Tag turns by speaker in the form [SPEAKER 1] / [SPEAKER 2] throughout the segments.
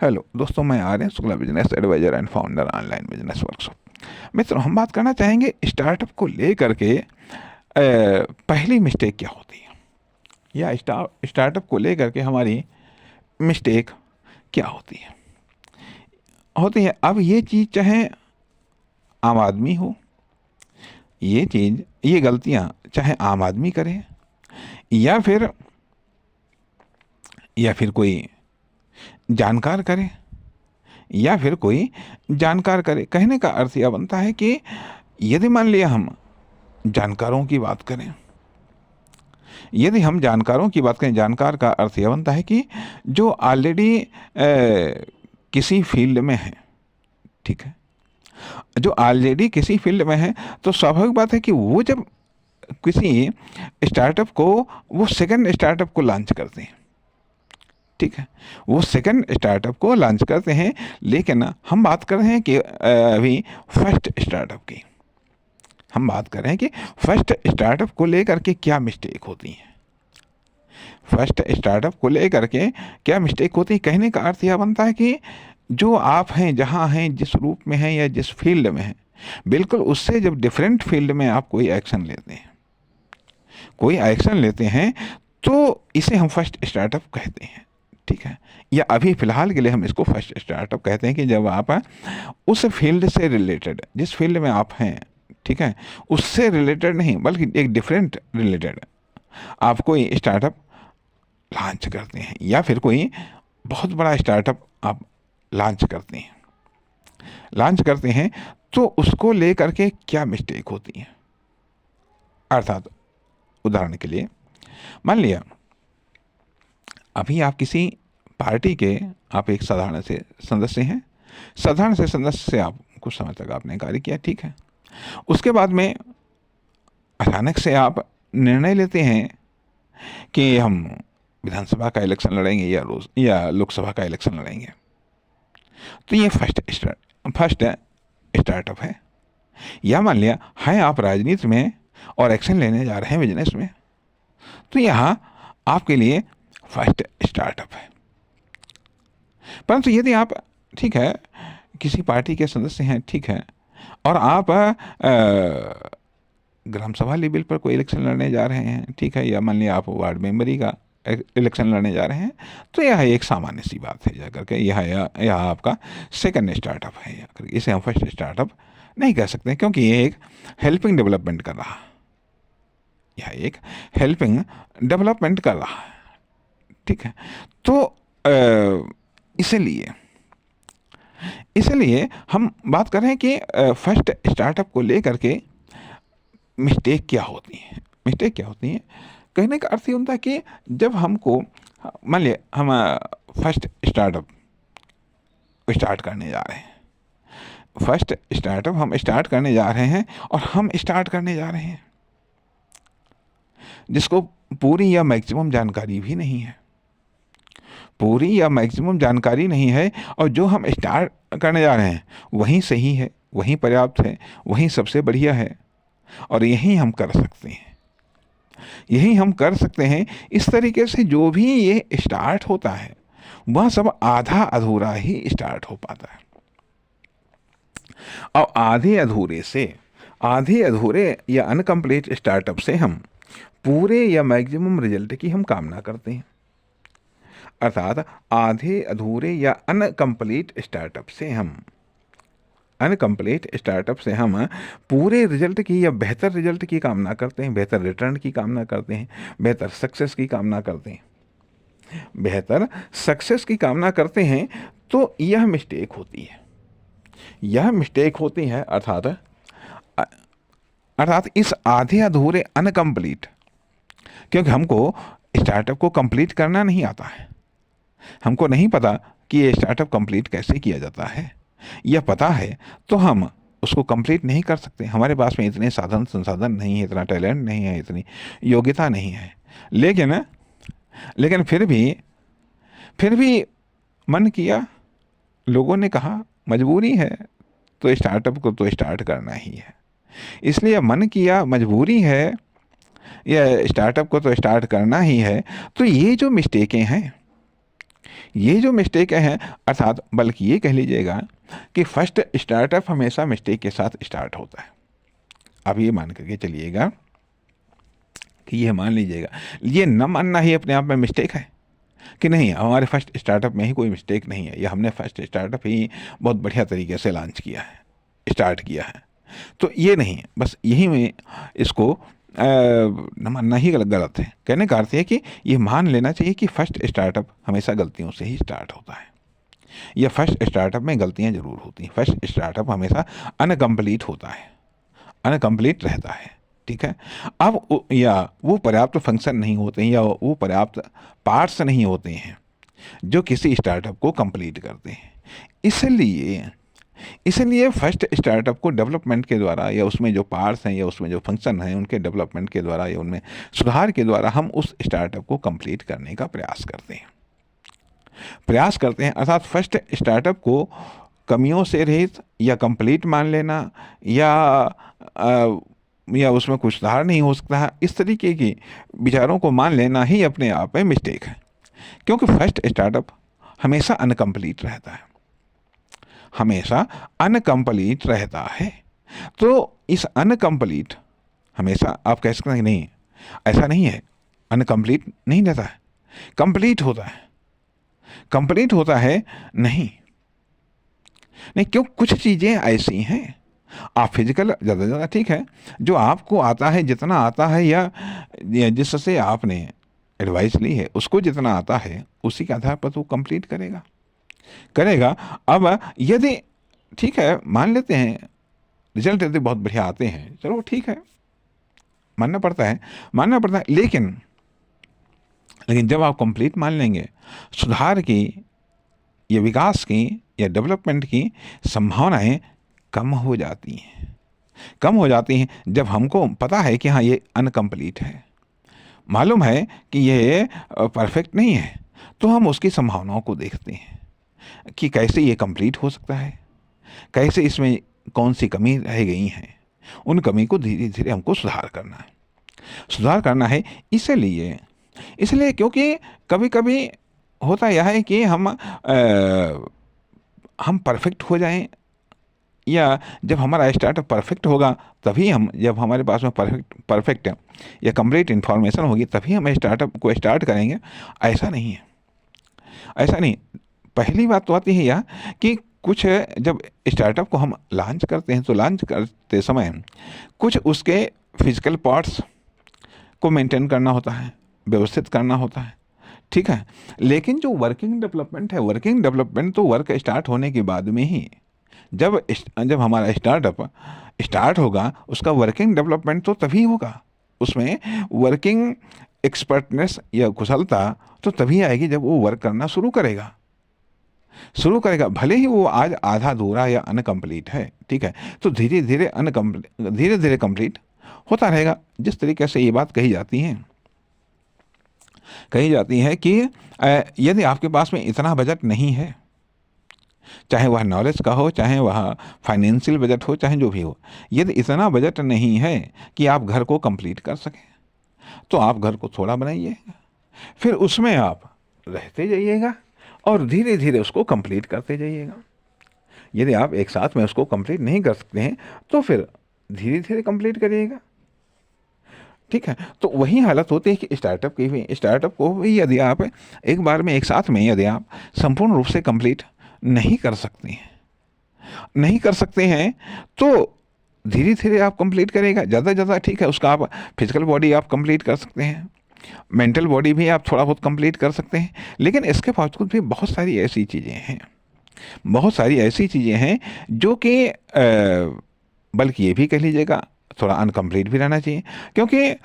[SPEAKER 1] Hello दोस्तों, मैं Aryan Shukla, business advisor and founder online business workshop. मित्रों, हम बात करना चाहेंगे स्टार्टअप को लेकर के पहली मिस्टेक क्या होती है, या स्टार्टअप को लेकर के हमारी मिस्टेक क्या होती है। अब ये चीज़ चाहे आम आदमी हो, ये गलतियां चाहे आम आदमी करे, या फिर कोई जानकार करे, या फिर कोई जानकार करे। कहने का अर्थ यह बनता है कि यदि मान लिया हम जानकारों की बात करें, जानकार का अर्थ यह बनता है कि जो ऑलरेडी किसी फील्ड में है। ठीक है, जो ऑलरेडी किसी फील्ड में है, तो स्वाभाविक बात है कि वो जब किसी स्टार्टअप को वो सेकंड स्टार्टअप को लॉन्च करते हैं। ठीक है, वो सेकंड स्टार्टअप को लॉन्च करते हैं, लेकिन हम बात कर रहे हैं कि अभी फर्स्ट स्टार्टअप की हम बात कर रहे हैं कि फर्स्ट स्टार्टअप को लेकर के क्या मिस्टेक होती है। फर्स्ट स्टार्टअप को लेकर के क्या मिस्टेक होती है, कहने का अर्थ यह बनता है कि जो आप हैं, जहाँ हैं, जिस रूप में हैं या जिस फील्ड में हैं, बिल्कुल उससे जब डिफरेंट फील्ड में आप कोई एक्शन लेते हैं तो इसे हम फर्स्ट स्टार्टअप कहते हैं। ठीक है, या अभी फ़िलहाल के लिए हम इसको फर्स्ट स्टार्टअप कहते हैं कि जब आप उस फील्ड से रिलेटेड, जिस फील्ड में आप हैं, ठीक है, उससे रिलेटेड नहीं बल्कि एक डिफरेंट रिलेटेड आप कोई स्टार्टअप लॉन्च करते हैं, या फिर कोई बहुत बड़ा स्टार्टअप आप लॉन्च करते हैं तो उसको लेकर के क्या मिस्टेक होती है। अर्थात उदाहरण के लिए मान लिया अभी आप किसी पार्टी के आप एक साधारण से सदस्य से आप कुछ समय तक आपने कार्य किया। ठीक है, उसके बाद में अचानक से आप निर्णय लेते हैं कि हम विधानसभा का इलेक्शन लड़ेंगे या लोकसभा का इलेक्शन लड़ेंगे। तो ये फर्स्ट स्टार्टअप है। या मान लिया है आप राजनीति में और एक्शन लेने जा रहे हैं बिजनेस में, तो यहाँ आपके लिए फर्स्ट स्टार्टअप है। परंतु यदि आप, ठीक है, किसी पार्टी के सदस्य हैं, ठीक है, और आप ग्राम सभा लेवल पर कोई इलेक्शन लड़ने जा रहे हैं, ठीक है, या मान लिया आप वार्ड मेंबरी का इलेक्शन लड़ने जा रहे हैं, तो यह एक सामान्य सी बात है। जाकर के यह आपका सेकंड स्टार्टअप है। इसे हम फर्स्ट स्टार्टअप नहीं कह सकते, क्योंकि ये एक हेल्पिंग डेवलपमेंट कर रहा है। ठीक है, तो इसलिए हम बात कर रहे हैं कि फर्स्ट स्टार्टअप को लेकर के मिस्टेक क्या होती है। कहने का अर्थ ये होता है कि जब हमको मान लिया हम फर्स्ट स्टार्टअप स्टार्ट करने जा रहे हैं, और हम स्टार्ट करने जा रहे हैं जिसको पूरी या मैक्सिमम जानकारी भी नहीं है, और जो हम स्टार्ट करने जा रहे हैं वही सही है, वही पर्याप्त है, वही सबसे बढ़िया है, और यही हम कर सकते हैं। इस तरीके से जो भी ये स्टार्ट होता है वह सब आधा अधूरा ही स्टार्ट हो पाता है, और आधे अधूरे या अनकम्प्लीट स्टार्टअप से हम पूरे या मैक्सिमम रिजल्ट की हम कामना करते हैं। अर्थात आधे अधूरे या अनकम्प्लीट स्टार्टअप से हम पूरे रिजल्ट की या बेहतर रिजल्ट की कामना करते हैं, बेहतर रिटर्न की कामना करते हैं, बेहतर सक्सेस की कामना करते हैं। तो यह मिस्टेक होती है। अर्थात इस आधे अधूरे अनकम्प्लीट, क्योंकि हमको स्टार्टअप को कंप्लीट करना नहीं आता है, हमको नहीं पता कि ये स्टार्टअप कंप्लीट कैसे किया जाता है। यह पता है तो हम उसको कंप्लीट नहीं कर सकते, हमारे पास में इतने साधन संसाधन नहीं है, इतना टैलेंट नहीं है, इतनी योग्यता नहीं है। लेकिन फिर भी मन किया, लोगों ने कहा मजबूरी है तो स्टार्टअप को तो स्टार्ट करना ही है, इसलिए मन किया, मजबूरी है, या स्टार्टअप को तो स्टार्ट करना ही है। तो ये जो मिस्टेकें हैं, ये जो मिस्टेक है, अर्थात बल्कि ये कह लीजिएगा कि फर्स्ट स्टार्टअप हमेशा मिस्टेक के साथ स्टार्ट होता है। आप ये मान करके चलिएगा कि ये मान लीजिएगा, ये न मानना ही अपने आप में मिस्टेक है कि नहीं हमारे फर्स्ट स्टार्टअप में ही कोई मिस्टेक नहीं है, या हमने फर्स्ट स्टार्टअप ही बहुत बढ़िया तरीके से लॉन्च किया है, स्टार्ट किया है। तो ये नहीं, बस यही में इसको न मानना ही गलत है। कहने का अर्थ है कि ये मान लेना चाहिए कि फर्स्ट स्टार्टअप हमेशा गलतियों से ही स्टार्ट होता है, या फर्स्ट स्टार्टअप में गलतियां जरूर होती हैं। फर्स्ट स्टार्टअप हमेशा अनकम्प्लीट होता है, अनकम्प्लीट रहता है, ठीक है। अब या वो पर्याप्त फंक्शन नहीं होते हैं, या वो पर्याप्त पार्ट्स नहीं होते हैं जो किसी स्टार्टअप को कंप्लीट करते हैं। इसलिए फर्स्ट स्टार्टअप को डेवलपमेंट के द्वारा, या उसमें जो पार्ट्स हैं या उसमें जो फंक्शन हैं उनके डेवलपमेंट के द्वारा या उनमें सुधार के द्वारा हम उस स्टार्टअप को कंप्लीट करने का प्रयास करते हैं। अर्थात फर्स्ट स्टार्टअप को कमियों से रहित या कंप्लीट मान लेना, या उसमें कुछ सुधार नहीं हो सकता है, इस तरीके की विचारों को मान लेना ही अपने आप में मिस्टेक है। क्योंकि फर्स्ट स्टार्टअप हमेशा अनकम्प्लीट रहता है, हमेशा अनकम्प्लीट रहता है। तो इस अनकम्प्लीट हमेशा आप कह सकते हैं कि नहीं, ऐसा नहीं है, अनकम्प्लीट नहीं रहता है, कंप्लीट होता है। कंप्लीट होता है नहीं, क्यों, कुछ चीज़ें ऐसी हैं, आप फिजिकल ज़्यादा ठीक है, जो आपको आता है, जितना आता है, या जिससे आपने एडवाइस ली है उसको जितना आता है, उसी के आधार पर तो कंप्लीट करेगा। अब यदि ठीक है, मान लेते हैं रिजल्ट यदि बहुत बढ़िया आते हैं, चलो ठीक है, मानना पड़ता है, लेकिन जब आप कंप्लीट मान लेंगे, सुधार की या विकास की या डेवलपमेंट की संभावनाएं कम हो जाती हैं जब हमको पता है कि हाँ ये अनकम्प्लीट है, मालूम है कि ये परफेक्ट नहीं है, तो हम उसकी संभावनाओं को देखते हैं कि कैसे ये कंप्लीट हो सकता है, कैसे इसमें कौन सी कमी रह गई है, उन कमी को धीरे धीरे हमको सुधार करना है। इसलिए क्योंकि कभी कभी होता यह है कि हम परफेक्ट हो जाएं, या जब हमारा स्टार्टअप परफेक्ट होगा तभी हम, जब हमारे पास में परफेक्ट या कंप्लीट इन्फॉर्मेशन होगी तभी हम स्टार्टअप को स्टार्ट करेंगे। ऐसा नहीं है, पहली बात तो आती है यह कि कुछ जब स्टार्टअप को हम लॉन्च करते हैं तो लॉन्च करते समय कुछ उसके फिजिकल पार्ट्स को मेंटेन करना होता है, व्यवस्थित करना होता है, ठीक है। लेकिन जो वर्किंग डेवलपमेंट तो वर्क स्टार्ट होने के बाद में ही, जब हमारा स्टार्टअप स्टार्ट होगा उसका वर्किंग डेवलपमेंट तो तभी होगा, उसमें वर्किंग एक्सपर्टनेस या कुशलता तो तभी आएगी जब वो वर्क करना शुरू करेगा। भले ही वो आज आधा अधूरा या अनकम्प्लीट है, ठीक है, तो धीरे धीरे कंप्लीट होता रहेगा। जिस तरीके से ये बात कही जाती है कि यदि आपके पास में इतना बजट नहीं है, चाहे वह नॉलेज का हो, चाहे वह फाइनेंशियल बजट हो, चाहे जो भी हो, यदि इतना बजट नहीं है कि आप घर को कंप्लीट कर सकें, तो आप घर को थोड़ा बनाइएगा, फिर उसमें आप रहते जाइएगा और धीरे धीरे उसको कंप्लीट करते जाइएगा। यदि आप एक साथ में उसको कंप्लीट नहीं कर सकते हैं तो फिर धीरे धीरे कंप्लीट करिएगा, ठीक है। तो वही हालत होती है कि स्टार्टअप को भी यदि आप एक बार में, एक साथ में यदि आप संपूर्ण रूप से कंप्लीट नहीं कर सकते हैं तो धीरे धीरे आप कंप्लीट करेगा, ज़्यादा ठीक है। उसका आप फिजिकल बॉडी आप कंप्लीट कर सकते हैं, मेंटल बॉडी भी आप थोड़ा बहुत कंप्लीट कर सकते हैं, लेकिन इसके बावजूद भी बहुत सारी ऐसी चीज़ें हैं जो कि बल्कि ये भी कह लीजिएगा थोड़ा अनकम्प्लीट भी रहना चाहिए, क्योंकि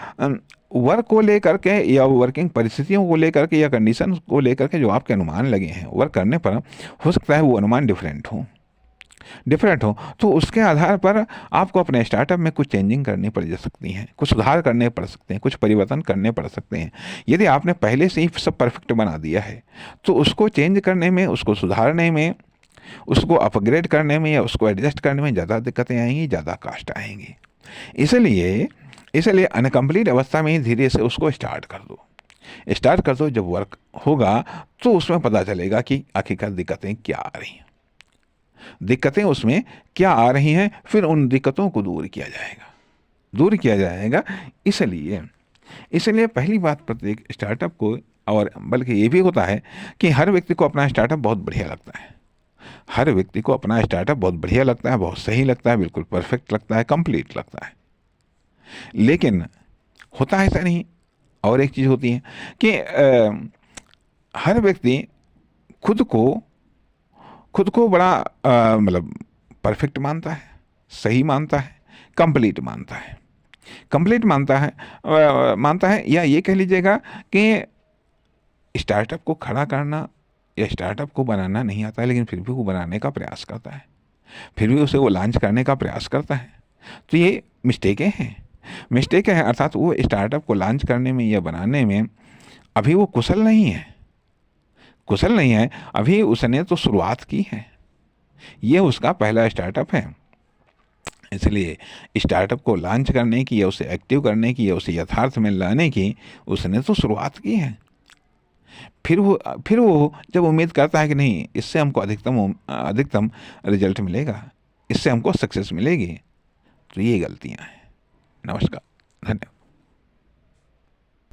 [SPEAKER 1] वर्क को लेकर के या वर्किंग परिस्थितियों को लेकर के या कंडीशन को लेकर के जो आपके अनुमान लगे हैं वर्क करने पर, हो सकता है वो अनुमान डिफरेंट हो, तो उसके आधार पर आपको अपने स्टार्टअप में कुछ चेंजिंग करनी पड़ सकती हैं, कुछ सुधार करने पड़ सकते हैं, कुछ परिवर्तन करने पड़ सकते हैं। यदि आपने पहले से ही सब परफेक्ट बना दिया है तो उसको चेंज करने में, उसको सुधारने में, उसको अपग्रेड करने में या उसको एडजस्ट करने में ज़्यादा दिक्कतें आएंगी, ज़्यादा कॉस्ट आएंगी। इसलिए अनकम्प्लीट अवस्था में ही धीरे से उसको स्टार्ट कर दो। स्टार्ट कर दो, जब वर्क होगा तो उसमें पता चलेगा कि आखिरकार दिक्कतें क्या आ रही हैं, दिक्कतें उसमें क्या आ रही हैं, फिर उन दिक्कतों को दूर किया जाएगा, दूर किया जाएगा। इसलिए इसलिए पहली बात, प्रत्येक स्टार्टअप को, और बल्कि ये भी होता है कि हर व्यक्ति को अपना स्टार्टअप बहुत बढ़िया लगता है, हर व्यक्ति को अपना स्टार्टअप बहुत बढ़िया लगता है, बहुत सही लगता है, बिल्कुल परफेक्ट लगता है, कंप्लीट लगता है। लेकिन होता है ऐसा नहीं। और एक चीज़ होती है कि हर व्यक्ति खुद को खुद को बड़ा मतलब परफेक्ट मानता है, सही मानता है, कंप्लीट मानता है, कंप्लीट मानता है, या ये कह लीजिएगा कि स्टार्टअप को खड़ा करना या स्टार्टअप को बनाना नहीं आता है, लेकिन फिर भी वो बनाने का प्रयास करता है, फिर भी उसे वो लॉन्च करने का प्रयास करता है। तो ये मिस्टेकें हैं, मिस्टेक है, अर्थात वो स्टार्टअप को लॉन्च करने में या बनाने में अभी वो कुशल नहीं है, कुशल नहीं है, अभी उसने तो शुरुआत की है, ये उसका पहला स्टार्टअप है। इसलिए स्टार्टअप को लॉन्च करने की या उसे एक्टिव करने की या उसे यथार्थ में लाने की उसने तो शुरुआत की है। फिर वो जब उम्मीद करता है कि नहीं, इससे हमको अधिकतम रिजल्ट मिलेगा, इससे हमको सक्सेस मिलेगी, तो ये गलतियां हैं। नमस्कार, धन्यवाद।